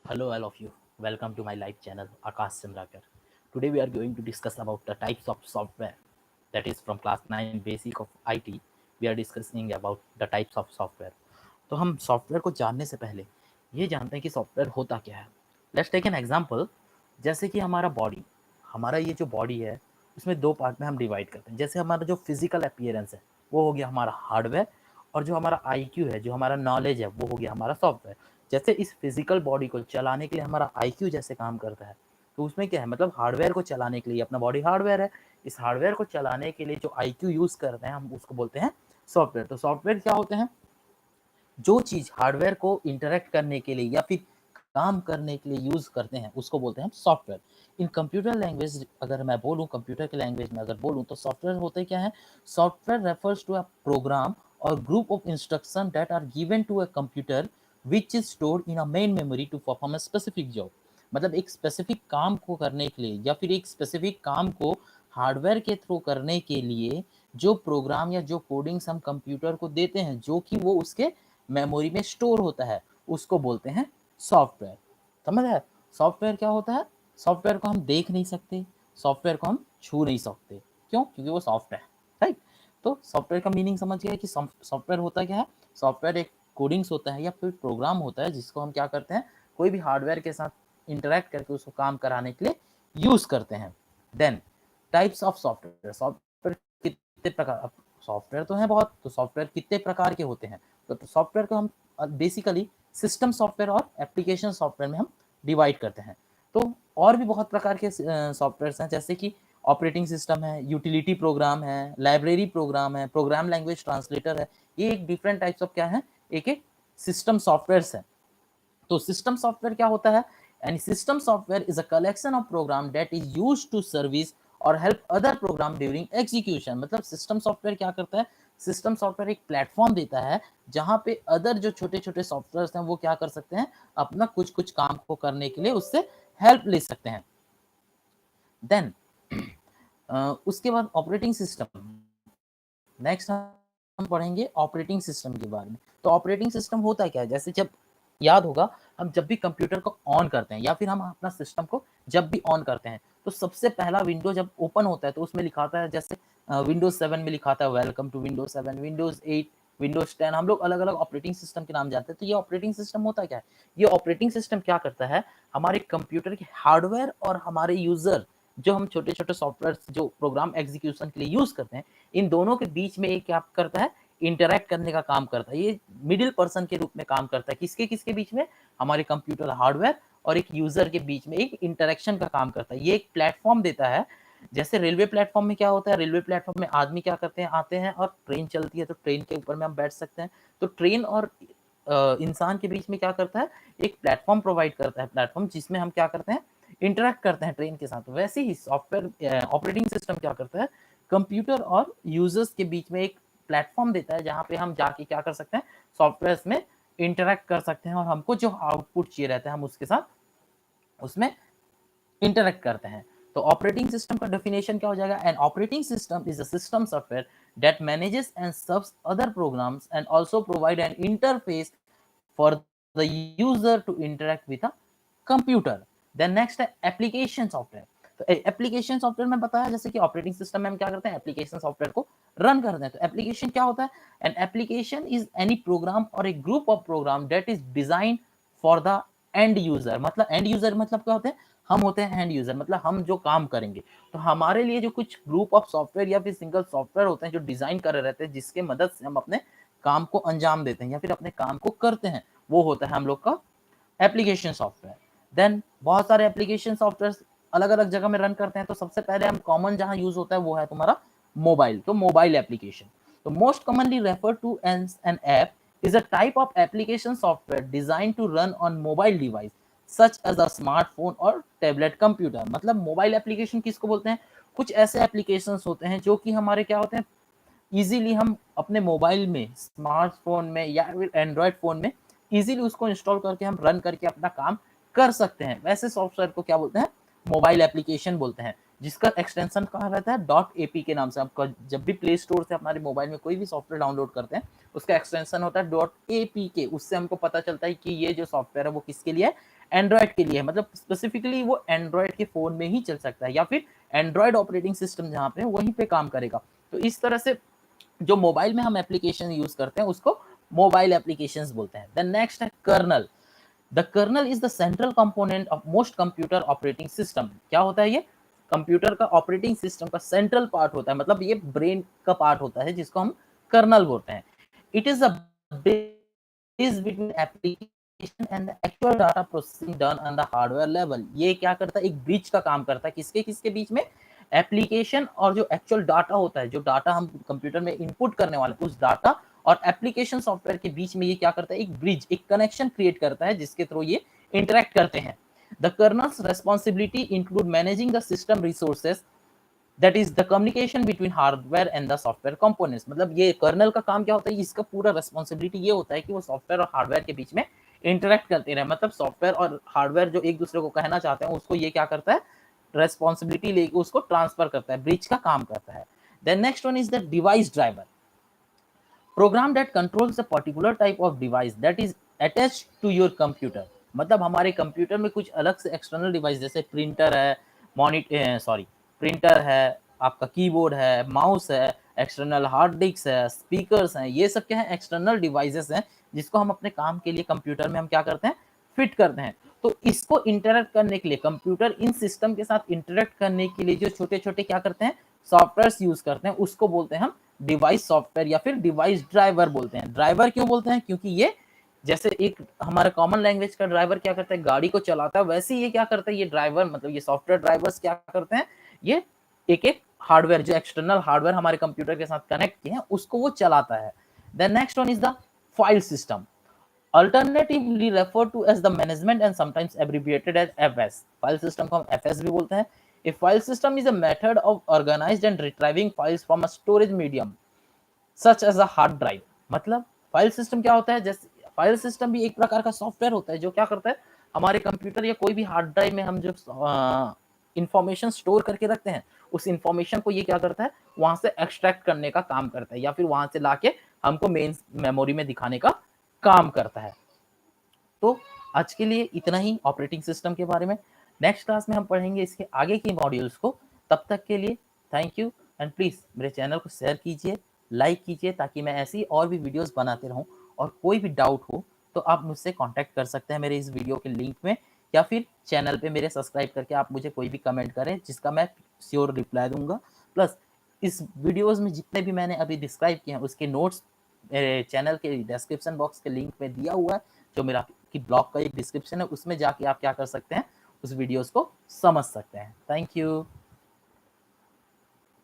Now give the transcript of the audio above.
Hello, all of you. Welcome to my live channel, Akash Chandrakar. Today we are going to discuss about the types of software. That is from class 9 basic of IT. We are discussing about the types of software. तो हम software को जानने से पहले ये जानते हैं कि सॉफ्टवेयर होता क्या है. Let's take an example. जैसे कि हमारा ये जो बॉडी है उसमें दो पार्ट में हम डिवाइड करते हैं. जैसे हमारा जो फिजिकल अपीयरेंस है वो हो गया हमारा हार्डवेयर, और जो हमारा आईक्यू है, जो हमारा नॉलेज है, वो हो गया हमारा सॉफ्टवेयर. जैसे इस फिजिकल बॉडी को चलाने के लिए हमारा आईक्यू जैसे काम करता है, तो उसमें क्या है, मतलब हार्डवेयर को चलाने के लिए अपना बॉडी हार्डवेयर है. इस हार्डवेयर को चलाने के लिए जो आईक्यू यूज करते हैं हम उसको बोलते हैं सॉफ्टवेयर. तो सॉफ्टवेयर क्या होते हैं? जो चीज हार्डवेयर को इंटरेक्ट करने के लिए या फिर काम करने के लिए यूज करते हैं उसको बोलते हैं सॉफ्टवेयर. इन कंप्यूटर लैंग्वेज अगर मैं बोलूँ, कंप्यूटर के लैंग्वेज में अगर बोलूँ, तो सॉफ्टवेयर होते क्या है? Software refers to a program or group of instruction that are given to a computer which is stored in a main memory to perform a specific job. मतलब एक स्पेसिफिक काम को करने के लिए या फिर एक स्पेसिफिक काम को हार्डवेयर के थ्रू करने के लिए जो प्रोग्राम या जो कोडिंग्स हम कंप्यूटर को देते हैं, जो कि वो उसके मेमोरी में स्टोर होता है, उसको बोलते हैं सॉफ्टवेयर. समझ है? सॉफ्टवेयर क्या होता है? सॉफ्टवेयर को हम देख नहीं सकते, सॉफ्टवेयर को हम छू नहीं सकते. क्यों? क्योंकि वो सॉफ्ट है. राइट. तो सॉफ्टवेयर का मीनिंग समझ गया कि सॉफ्टवेयर होता क्या है? सॉफ्टवेयर एक कोडिंग्स होता है या फिर प्रोग्राम होता है जिसको हम क्या करते हैं, कोई भी हार्डवेयर के साथ इंटरेक्ट करके उसको काम कराने के लिए यूज करते हैं. Then types of software. Software कितने प्रकार, सॉफ्टवेयर तो है बहुत, तो सॉफ्टवेयर कितने प्रकार के होते हैं? तो सॉफ्टवेयर को हम बेसिकली सिस्टम सॉफ्टवेयर और एप्लीकेशन सॉफ्टवेयर में हम डिवाइड करते हैं. तो और भी बहुत प्रकार के सॉफ्टवेयर हैं, जैसे कि ऑपरेटिंग सिस्टम है, यूटिलिटी प्रोग्राम है, लाइब्रेरी प्रोग्राम है, प्रोग्राम लैंग्वेज ट्रांसलेटर है. ये एक डिफरेंट टाइप्स ऑफ क्या है, एक एक सिस्टम सॉफ्टवेयर है. तो सिस्टम सॉफ्टवेयर क्या होता है? And system software is a collection of program that is used to service or help other program during execution. मतलब सिस्टम सॉफ्टवेयर क्या करता है? सिस्टम सॉफ्टवेयर एक प्लेटफॉर्म देता है जहां पे अदर जो छोटे छोटे सॉफ्टवेयर हैं वो क्या कर सकते हैं, अपना कुछ कुछ काम को करने के लिए उससे हेल्प ले सकते हैं. देन उसके बाद ऑपरेटिंग सिस्टम. नेक्स्ट हम पढ़ेंगे ऑपरेटिंग सिस्टम के बारे में. तो ऑपरेटिंग सिस्टम होता क्या है? जैसे जब याद होगा, हम जब भी कंप्यूटर को ऑन करते हैं या फिर हम अपना सिस्टम को जब भी ऑन करते हैं, तो सबसे पहला विंडो जब ओपन होता है तो उसमें लिखा होता है, जैसे विंडोज 7 में लिखा था welcome to Windows 7, Windows 8, Windows 10. हम लोग अलग अलग ऑपरेटिंग सिस्टम के नाम जानते हैं. तो ये ऑपरेटिंग सिस्टम होता क्या है? ये ऑपरेटिंग सिस्टम क्या करता है, हमारे कंप्यूटर के हार्डवेयर और हमारे यूजर, जो हम छोटे छोटे सॉफ्टवेयर जो प्रोग्राम एग्जीक्यूशन के लिए यूज करते हैं, इन दोनों के बीच में एक क्या करता है, इंटरैक्ट करने का काम करता है. ये मिडिल पर्सन के रूप में काम करता है. किसके किसके बीच में? हमारे कंप्यूटर हार्डवेयर और एक यूजर के बीच में एक इंटरेक्शन का काम करता है. ये एक प्लेटफॉर्म देता है. जैसे रेलवे प्लेटफॉर्म में क्या होता है, रेलवे प्लेटफॉर्म में आदमी क्या करते हैं, आते हैं और ट्रेन चलती है तो ट्रेन के ऊपर में हम बैठ सकते हैं. तो ट्रेन और इंसान के बीच में क्या करता है, एक प्लेटफॉर्म प्रोवाइड करता है, प्लेटफॉर्म जिसमें हम क्या करते हैं, इंटरेक्ट करते हैं ट्रेन के साथ. वैसे ही सॉफ्टवेयर ऑपरेटिंग सिस्टम क्या करता है, कंप्यूटर और यूजर्स के बीच में एक प्लेटफॉर्म देता है जहां पे हम जाके क्या कर सकते हैं, सॉफ्टवेयर में इंटरेक्ट कर सकते हैं और हमको जो आउटपुट चाहिए रहता है हम उसके साथ उसमें इंटरेक्ट करते हैं. तो ऑपरेटिंग सिस्टम का डेफिनेशन क्या हो जाएगा? An operating system is a system software that manages and serves other programs and also provide an interface for the user to interact with a computer. Then next है application software. तो application software में बताया, जैसे कि operating system में हम क्या करते हैं, एप्लीकेशन सॉफ्टवेयर को रन करते हैं. तो एप्लीकेशन क्या होता है? An application is any program or a group of program that is design for the end user. मतलब एंड यूजर मतलब क्या होते हैं, हम होते हैं एंड यूजर, मतलब हम जो काम करेंगे. तो हमारे लिए जो कुछ ग्रुप ऑफ सॉफ्टवेयर या फिर सिंगल सॉफ्टवेयर होते हैं जो डिजाइन कर रहते हैं, जिसके मदद से हम अपने काम को अंजाम देते हैं या फिर अपने काम को करते हैं, वो होता है हम लोग का एप्लीकेशन सॉफ्टवेयर. देन बहुत सारे एप्लीकेशन सॉफ्टवेयर अलग अलग जगह में रन करते हैं. तो सबसे पहले हम कॉमन जहां यूज होता है वो है तुम्हारा मोबाइल. तो मोबाइल एप्लीकेशन. तो most commonly refer to as an app is a type of application software designed to run on mobile device such as a smartphone और tablet computer. मतलब मोबाइल एप्लीकेशन किसको बोलते हैं? कुछ ऐसे एप्लीकेशंस होते हैं जो कि हमारे क्या होते हैं, इजीली हम अपने मोबाइल में, स्मार्टफोन में या फिर एंड्रॉयड फोन में इजीली उसको इंस्टॉल करके हम रन करके अपना काम कर सकते हैं. वैसे सॉफ्टवेयर को क्या बोलते हैं? मोबाइल एप्लीकेशन बोलते हैं. जिसका एक्सटेंशन कहाँ रहता है, .ap के नाम से। आपका जब भी प्ले स्टोर से हमारे मोबाइल में कोई भी सॉफ्टवेयर डाउनलोड करते हैं, उसका एक्सटेंशन होता है .apk। उससे हमको पता चलता है कि ये जो सॉफ्टवेयर है वो किसके लिए है, एंड्रॉयड के लिए है। मतलब स्पेसिफिकली वो एंड्रॉयड के फोन में ही चल सकता है, या फिर एंड्रॉयड ऑपरेटिंग सिस्टम जहाँ पे वहीं पे काम करेगा। तो इस तरह से जो मोबाइल में हम एप्लीकेशन यूज करते हैं उसको मोबाइल एप्लीकेशंस बोलते हैं। देन नेक्स्ट है kernel. The kernel is the central component of most computer operating system. क्या होता है ये, कंप्यूटर का ऑपरेटिंग सिस्टम का सेंट्रल पार्ट होता है, मतलब ये ब्रेन का पार्ट होता है जिसको हम कर्नल बोलते हैं। It is a bridge between application and the actual data processing done on the hardware level. ये क्या करता है, एक ब्रिज का काम करता है, किसके किसके बीच में, एप्लीकेशन और जो एक्चुअल डाटा होता है, जो डाटा हम कंप्यूटर में इनपुट करने वाले उस डाटा और एप्लीकेशन सॉफ्टवेयर के बीच में ये क्या करता है, एक ब्रिज, एक कनेक्शन क्रिएट करता है जिसके थ्रू ये इंटरेक्ट करते हैं। The colonel's responsibility include managing the system resources, that is the communication between hardware and the software components. मतलब ये कर्नल का काम क्या होता है, इसका पूरा रेस्पॉन्सिबिलिटी ये होता है कि वो सॉफ्टवेयर और हार्डवेयर के बीच में इंटरेक्ट करते रहे। मतलब सॉफ्टवेयर और हार्डवेयर जो एक दूसरे को कहना चाहते हैं उसको ये क्या करता है, रेस्पॉन्सिबिलिटी लेके उसको ट्रांसफर करता है, ब्रिज का काम करता है। Then next one is the device driver, program that controls a particular type of device that is attached to your computer. मतलब हमारे कंप्यूटर में कुछ अलग से एक्सटर्नल डिवाइस, जैसे प्रिंटर है, प्रिंटर है, आपका कीबोर्ड है, माउस है, एक्सटर्नल हार्ड डिस्क है, स्पीकर्स हैं, ये सब क्या है, एक्सटर्नल डिवाइसेस हैं जिसको हम अपने काम के लिए कंप्यूटर में हम क्या करते हैं, फिट करते हैं। तो इसको इंटरेक्ट करने के लिए, कंप्यूटर इन सिस्टम के साथ इंटरेक्ट करने के लिए जो छोटे छोटे क्या करते हैं, सॉफ्टवेयर यूज करते हैं, उसको बोलते हैं हम डिवाइस सॉफ्टवेयर या फिर डिवाइस ड्राइवर बोलते हैं। ड्राइवर क्यों बोलते हैं, क्योंकि ये जैसे एक हमारा कॉमन लैंग्वेज का ड्राइवर क्या करता है, गाड़ी को चलाता है, वैसे ही ये क्या करता है, ये ड्राइवर मतलब ये सॉफ्टवेयर ड्राइवर्स क्या करते हैं, ये एक एक हार्डवेयर, जो एक्सटर्नल हार्डवेयर हमारे कंप्यूटर के साथ कनेक्ट किए हैं उसको वो चलाता है। Then next one is the file system, alternatively referred to as the management and sometimes abbreviated as FS। File system को हम FS भी बोलते हैं। A file system is a method of organized and retrieving files from a storage medium such as a hard drive। मतलब file system क्या होता है, जैसे फाइल सिस्टम भी एक प्रकार का सॉफ्टवेयर होता है जो क्या करता है, हमारे कंप्यूटर या कोई भी हार्ड ड्राइव में हम जो इंफॉर्मेशन स्टोर करके रखते हैं उस इंफॉर्मेशन को ये क्या करता है, वहां से एक्सट्रैक्ट करने का काम करता है, या फिर वहां से लाके हमको मेन मेमोरी में दिखाने का काम करता है। तो आज के लिए इतना ही ऑपरेटिंग सिस्टम के बारे में। नेक्स्ट क्लास में हम पढ़ेंगे इसके आगे की मॉड्यूल्स को। तब तक के लिए थैंक यू, एंड प्लीज़ मेरे चैनल को शेयर कीजिए, लाइक कीजिए, ताकि मैं ऐसी और भी वीडियोस बनाते रहूं। और कोई भी डाउट हो तो आप मुझसे कांटेक्ट कर सकते हैं मेरे इस वीडियो के लिंक में, या फिर चैनल पे मेरे सब्सक्राइब करके आप मुझे कोई भी कमेंट करें जिसका मैं श्योर रिप्लाई दूंगा। प्लस इस वीडियोस में जितने भी मैंने अभी डिस्क्राइब किए हैं उसके नोट्स मेरे चैनल के डिस्क्रिप्शन बॉक्स के लिंक में दिया हुआ है, जो मेरा कि ब्लॉग का एक डिस्क्रिप्शन है, उसमें जाके आप क्या कर सकते हैं, उस वीडियोस को समझ सकते हैं। Thank you.